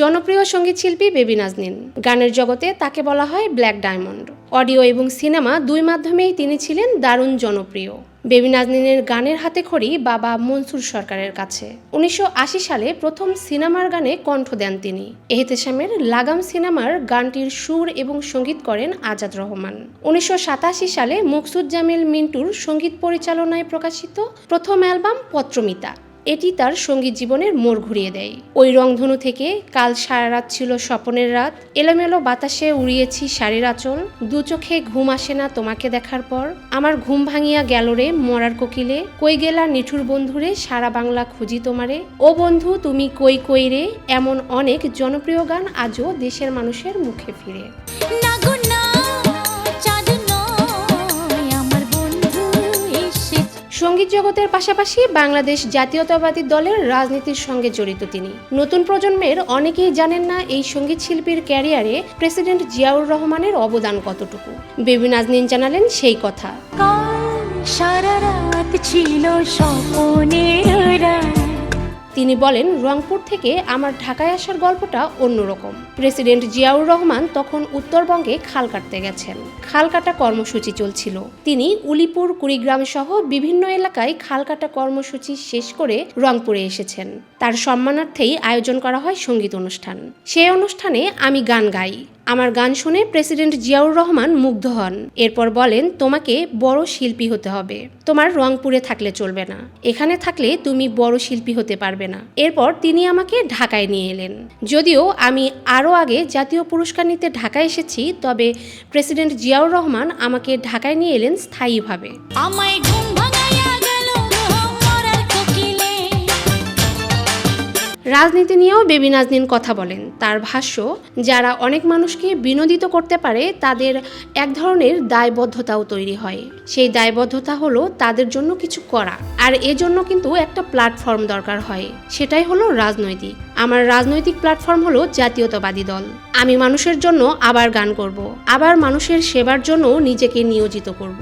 জনপ্রিয় সঙ্গীতশিল্পী বেবী নাজনীন। গানের জগতে তাকে বলা হয় ব্ল্যাক ডায়মন্ড। অডিও এবং সিনেমা দুই মাধ্যমেই তিনি ছিলেন দারুণ জনপ্রিয়। বেবী নাজনীনের গানের হাতেখড়ি বাবা মনসুর সরকারের কাছে। 1980 সালে প্রথম সিনেমার গানে কণ্ঠ দেন তিনি। এহতেশামের লাগাম সিনেমার গানটির সুর এবং সঙ্গীত করেন আজাদ রহমান। 1987 সালে মকসুদ জামিল মিন্টুর সঙ্গীত পরিচালনায় প্রকাশিত প্রথম অ্যালবাম পত্রমিতা, এটি তার সঙ্গীত জীবনের মোড় ঘুরিয়ে দেয়। ওই রংধনু থেকে কাল সারা রাত ছিল স্বপনের রাত, এলোমেলো বাতাসে উড়িয়েছি শাড়ির আঁচল, দু চোখে ঘুম আসে না তোমাকে দেখার পর, আমার ঘুম ভাঙিয়া গেল রে মরার কোকিলে, কই গেলা নিঠুর বন্ধুরে সারা বাংলা খুঁজি তোমারে, ও বন্ধু তুমি কই কই রে, এমন অনেক জনপ্রিয় গান আজও দেশের মানুষের মুখে ফিরে। সঙ্গীত জগতের পাশাপাশি বাংলাদেশ জাতীয়তাবাদী দলের রাজনীতির সঙ্গে জড়িত তিনি। নতুন প্রজন্মের অনেকেই জানেন না এই সঙ্গীত শিল্পীর ক্যারিয়ারে প্রেসিডেন্ট জিয়াউর রহমানের অবদান কতটুকু। বেবী নাজনীন জানালেন সেই কথা। সারা রাত ছিল স্বপ্নের রাত। তিনি বলেন, রংপুর থেকে আমার ঢাকায় আসার গল্পটা অন্যরকম। প্রেসিডেন্ট জিয়াউর রহমান তখন উত্তরবঙ্গে খাল কাটতে গেছেন। খাল কাটা কর্মসূচি চলছিল। তিনি উলিপুর, কুড়িগ্রাম সহ বিভিন্ন এলাকায় খাল কাটা কর্মসূচি শেষ করে রংপুরে এসেছেন। তার সম্মানার্থেই আয়োজন করা হয় সঙ্গীত অনুষ্ঠান। সেই অনুষ্ঠানে আমি গান গাই। আমার গান শুনে প্রেসিডেন্ট জিয়াউর রহমান মুগ্ধ হন। এরপর বলেন, তোমাকে বড় শিল্পী হতে হবে, তোমার রংপুরে থাকলে চলবে না, এখানে থাকলে তুমি বড় শিল্পী হতে পারবে না। এরপর তিনি আমাকে ঢাকায় নিয়ে এলেন। যদিও আমি আরও আগে জাতীয় পুরস্কার নিতে ঢাকায় এসেছি, তবে প্রেসিডেন্ট জিয়াউর রহমান আমাকে ঢাকায় নিয়ে এলেন স্থায়ীভাবে। রাজনীতি নিয়েও বেবী নাজনীন কথা বলেন। তার ভাষ্য, যারা অনেক মানুষকে বিনোদিত করতে পারে তাদের এক ধরনের দায়বদ্ধতাও তৈরি হয়। সেই দায়বদ্ধতা হলো তাদের জন্য কিছু করা, আর এজন্য কিন্তু একটা প্ল্যাটফর্ম দরকার হয়, সেটাই হলো রাজনৈতিক। আমার রাজনৈতিক প্ল্যাটফর্ম হলো জাতীয়তাবাদী দল। আমি মানুষের জন্য আবার গান করব, আবার মানুষের সেবার জন্য নিজেকে নিয়োজিত করব।